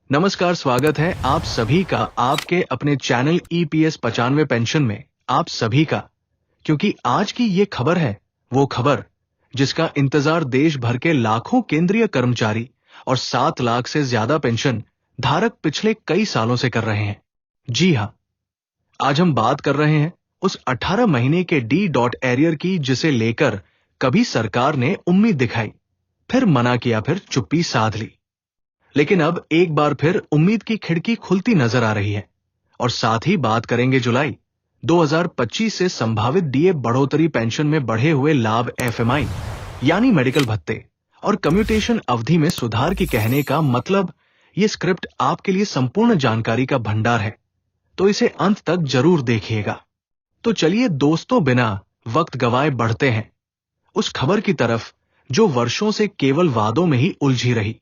नमस्कार, स्वागत है आप सभी का आपके अपने चैनल EPS 95 पेंशन में आप सभी का। क्योंकि आज की ये खबर है वो खबर जिसका इंतजार देश भर के लाखों केंद्रीय कर्मचारी और 7 लाख से ज्यादा पेंशन धारक पिछले कई सालों से कर रहे हैं। जी हाँ, आज हम बात कर रहे हैं उस 18 महीने के D.Arrear की, जिसे लेकर कभी सरकार ने उम्मीद दिखाई, फिर मना किया, फिर चुप्पी साध ली। लेकिन अब एक बार फिर उम्मीद की खिड़की खुलती नजर आ रही है। और साथ ही बात करेंगे जुलाई 2025 से संभावित DA बढ़ोतरी, पेंशन में बढ़े हुए लाभ, FMI यानी मेडिकल भत्ते और कम्यूटेशन अवधि में सुधार की। कहने का मतलब, ये स्क्रिप्ट आपके लिए संपूर्ण जानकारी का भंडार है, तो इसे अंत तक जरूर देखिएगा। तो चलिए दोस्तों, बिना वक्त गवाए बढ़ते हैं उस खबर की तरफ जो वर्षों से केवल वादों में ही उलझी रही।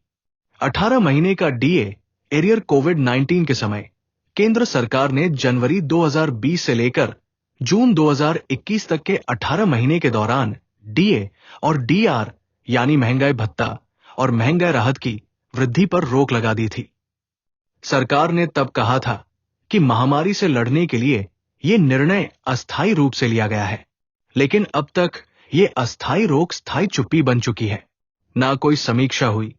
18 महीने का DA एरियर कोविड-19 के समय केंद्र सरकार ने जनवरी 2020 से लेकर जून 2021 तक के 18 महीने के दौरान DA और DR यानी महंगाई भत्ता और महंगाई राहत की वृद्धि पर रोक लगा दी थी। सरकार ने तब कहा था कि महामारी से लड़ने के लिए यह निर्णय अस्थायी रूप से लिया गया है। लेकिन अब तक ये अस्थायी रोक स्थायी चुप्पी बन चुकी है। ना कोई समीक्षा हुई,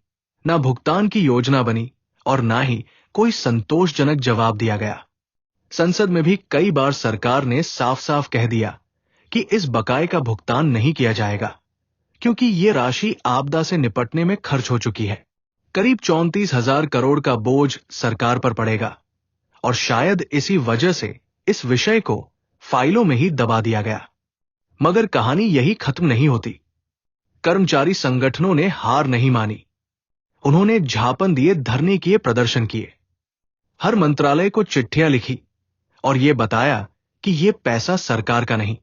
ना भुगतान की योजना बनी और ना ही कोई संतोषजनक जवाब दिया गया। संसद में भी कई बार सरकार ने साफ साफ कह दिया कि इस बकाये का भुगतान नहीं किया जाएगा, क्योंकि ये राशि आपदा से निपटने में खर्च हो चुकी है। करीब 34,000 करोड़ का बोझ सरकार पर पड़ेगा और शायद इसी वजह से इस विषय को फाइलों में ही दबा दिया गया। मगर कहानी यही खत्म नहीं होती। कर्मचारी संगठनों ने हार नहीं मानी। उन्होंने झापन दिए, धरने किए, प्रदर्शन किए, हर मंत्रालय को चिट्ठियां लिखी और यह बताया कि यह पैसा सरकार का नहीं,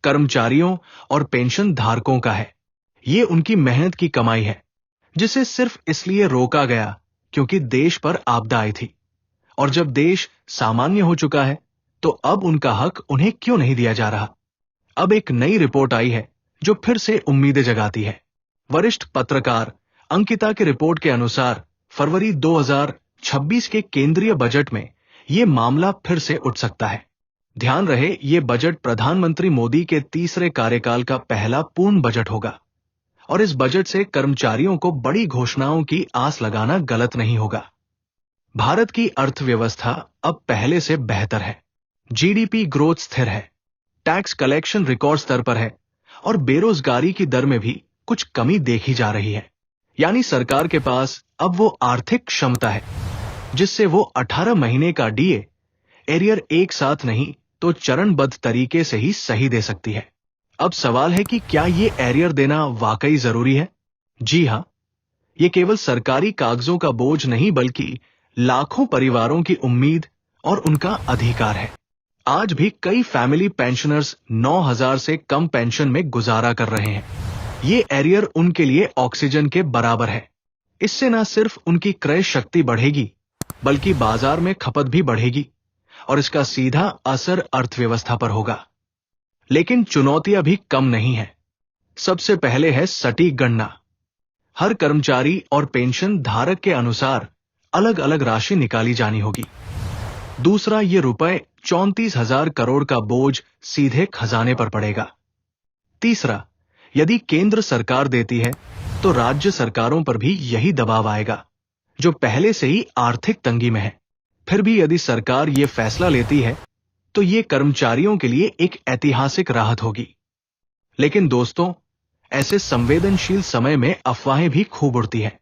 कर्मचारियों और पेंशन धारकों का है। यह उनकी मेहनत की कमाई है, जिसे सिर्फ इसलिए रोका गया क्योंकि देश पर आपदा आई थी। और जब देश सामान्य हो चुका है तो अब उनका हक उन्हें क्यों नहीं दिया जा रहा। अब एक नई रिपोर्ट आई है जो फिर से उम्मीदें जगाती है। वरिष्ठ पत्रकार अंकिता की रिपोर्ट के अनुसार फरवरी 2026 के केंद्रीय बजट में यह मामला फिर से उठ सकता है। ध्यान रहे, यह बजट प्रधानमंत्री मोदी के तीसरे कार्यकाल का पहला पूर्ण बजट होगा और इस बजट से कर्मचारियों को बड़ी घोषणाओं की आस लगाना गलत नहीं होगा। भारत की अर्थव्यवस्था अब पहले से बेहतर है। GDP ग्रोथ स्थिर है, टैक्स कलेक्शन रिकॉर्ड स्तर पर है और बेरोजगारी की दर में भी कुछ कमी देखी जा रही है। यानी सरकार के पास अब वो आर्थिक क्षमता है जिससे वो 18 महीने का DA एरियर एक साथ नहीं तो चरणबद्ध तरीके से ही सही दे सकती है। अब सवाल है कि क्या ये एरियर देना वाकई जरूरी है? जी हां, ये केवल सरकारी कागजों का बोझ नहीं बल्कि लाखों परिवारों की उम्मीद और उनका अधिकार है। आज भी कई फैमिली पेंशनर्स 9,000 से कम पेंशन में गुजारा कर रहे हैं। ये एरियर उनके लिए ऑक्सीजन के बराबर है। इससे न सिर्फ उनकी क्रय शक्ति बढ़ेगी बल्कि बाजार में खपत भी बढ़ेगी और इसका सीधा असर अर्थव्यवस्था पर होगा। लेकिन चुनौतियां भी कम नहीं है। सबसे पहले है सटीक गणना। हर कर्मचारी और पेंशन धारक के अनुसार अलग अलग राशि निकाली जानी होगी। दूसरा, ये रुपए 34,000 करोड़ का बोझ सीधे खजाने पर पड़ेगा। तीसरा, यदि केंद्र सरकार देती है तो राज्य सरकारों पर भी यही दबाव आएगा जो पहले से ही आर्थिक तंगी में है। फिर भी यदि सरकार ये फैसला लेती है तो ये कर्मचारियों के लिए एक ऐतिहासिक राहत होगी। लेकिन दोस्तों, ऐसे संवेदनशील समय में अफवाहें भी खूब उड़ती हैं।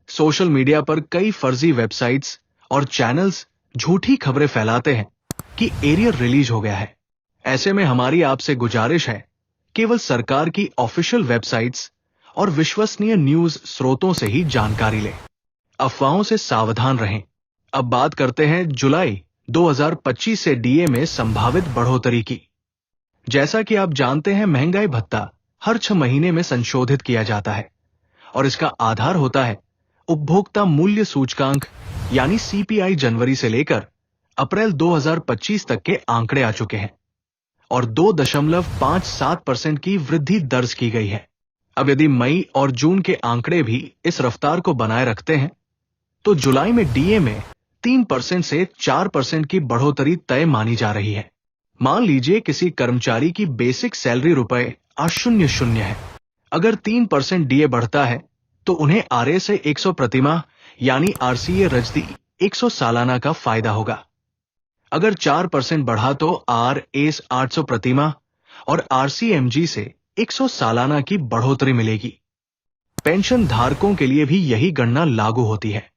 सोशल मीडिया पर कई फर्जी वेबसाइट्स और चैनल्स झूठी खबरें फैलाते हैं कि एरियर रिलीज हो गया है। ऐसे में हमारी आपसे गुजारिश है, केवल सरकार की ऑफिशियल वेबसाइट्स और विश्वसनीय न्यूज स्रोतों से ही जानकारी लें। अफवाहों से सावधान रहें। अब बात करते हैं जुलाई 2025 से DA में संभावित बढ़ोतरी की। जैसा कि आप जानते हैं, महंगाई भत्ता हर 6 महीने में संशोधित किया जाता है और इसका आधार होता है उपभोक्ता मूल्य सूचकांक यानी CPI। जनवरी से लेकर अप्रैल 2025 तक के आंकड़े आ चुके हैं और 2.57% की वृद्धि दर्ज की गई है। अब यदि मई और जून के आंकड़े भी इस रफ्तार को बनाए रखते हैं तो जुलाई में डीए में 3% से 4% की बढ़ोतरी तय मानी जा रही है। मान लीजिए किसी कर्मचारी की बेसिक सैलरी ₹800 है। अगर 3% डीए बढ़ता है तो उन्हें आरए से 100 प्रतिमाह यानी आरसीए रजदी 100 सालाना का फायदा होगा। अगर 4% बढ़ा तो आरएस 800 प्रतिमाह और आरसीएमजी से 100 सालाना की बढ़ोतरी मिलेगी। पेंशन धारकों के लिए भी यही गणना लागू होती है।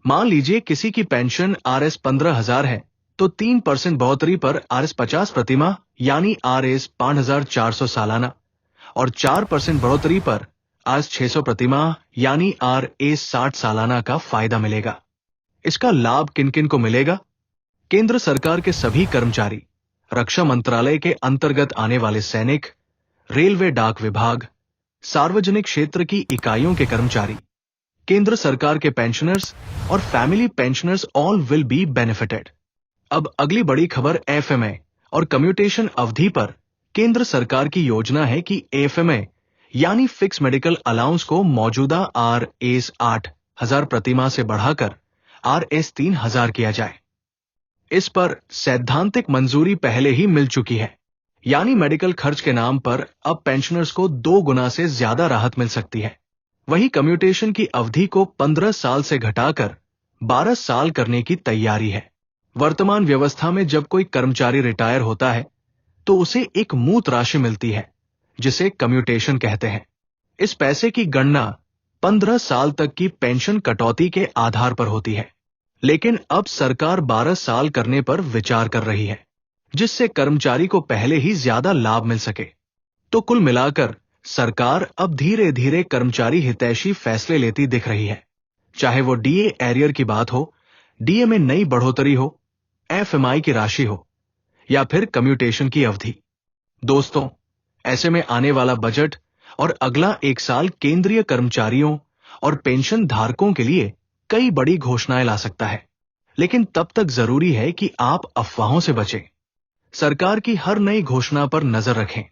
मान लीजिए किसी की पेंशन आरएस 15,000 है तो 3% बढ़ोतरी पर आरएस 50 प्रतिमाह यानी आरएस 5,400 सालाना और 4% बढ़ोतरी पर आरएस 600 प्रतिमाह यानी आरएस 60 सालाना का फायदा मिलेगा। इसका लाभ किन किन को मिलेगा? केंद्र सरकार के सभी कर्मचारी, रक्षा मंत्रालय के अंतर्गत आने वाले सैनिक, रेलवे डाक विभाग, सार्वजनिक क्षेत्र की इकाइयों के कर्मचारी, केंद्र सरकार के पेंशनर्स और family pensioners all will be benefited. अब अगली बड़ी खबर एफएमए और कम्यूटेशन अवधि पर केंद्र सरकार की योजना है कि एफएमए यानी फिक्स मेडिकल अलाउंस को मौजूदा आरएस 8,000 प्रतिमाह से बढ़ाकर आरएस 3,000 किया जाए। इस पर सैद्धांतिक मंजूरी पहले ही मिल चुकी है, यानी मेडिकल खर्च के नाम पर अब पेंशनर्स को 2 गुना से ज्यादा राहत मिल सकती है। वहीं कम्यूटेशन की अवधि को 15 साल से घटाकर 12 साल करने की तैयारी है। वर्तमान व्यवस्था में जब कोई कर्मचारी रिटायर होता है तो उसे एक मूर्त राशि मिलती है जिसे कम्यूटेशन कहते हैं। इस पैसे की गणना 15 साल तक की पेंशन कटौती के आधार पर होती है, लेकिन अब सरकार 12 साल करने पर विचार कर रही है, जिससे कर्मचारी को पहले ही ज्यादा लाभ मिल सके। तो कुल मिलाकर सरकार अब धीरे धीरे कर्मचारी हितैषी फैसले लेती दिख रही है, चाहे वो डीए एरियर की बात हो, डीए में नई बढ़ोतरी हो, एफएमआई की राशि हो या फिर कम्यूटेशन की अवधि। दोस्तों, ऐसे में आने वाला बजट और अगला 1 साल केंद्रीय कर्मचारियों और पेंशन धारकों के लिए कई बड़ी घोषणाएं ला सकता है, लेकिन तब तक जरूरी है कि आप अफवाहों से बचें। सरकार की हर नई घोषणा पर नजर रखें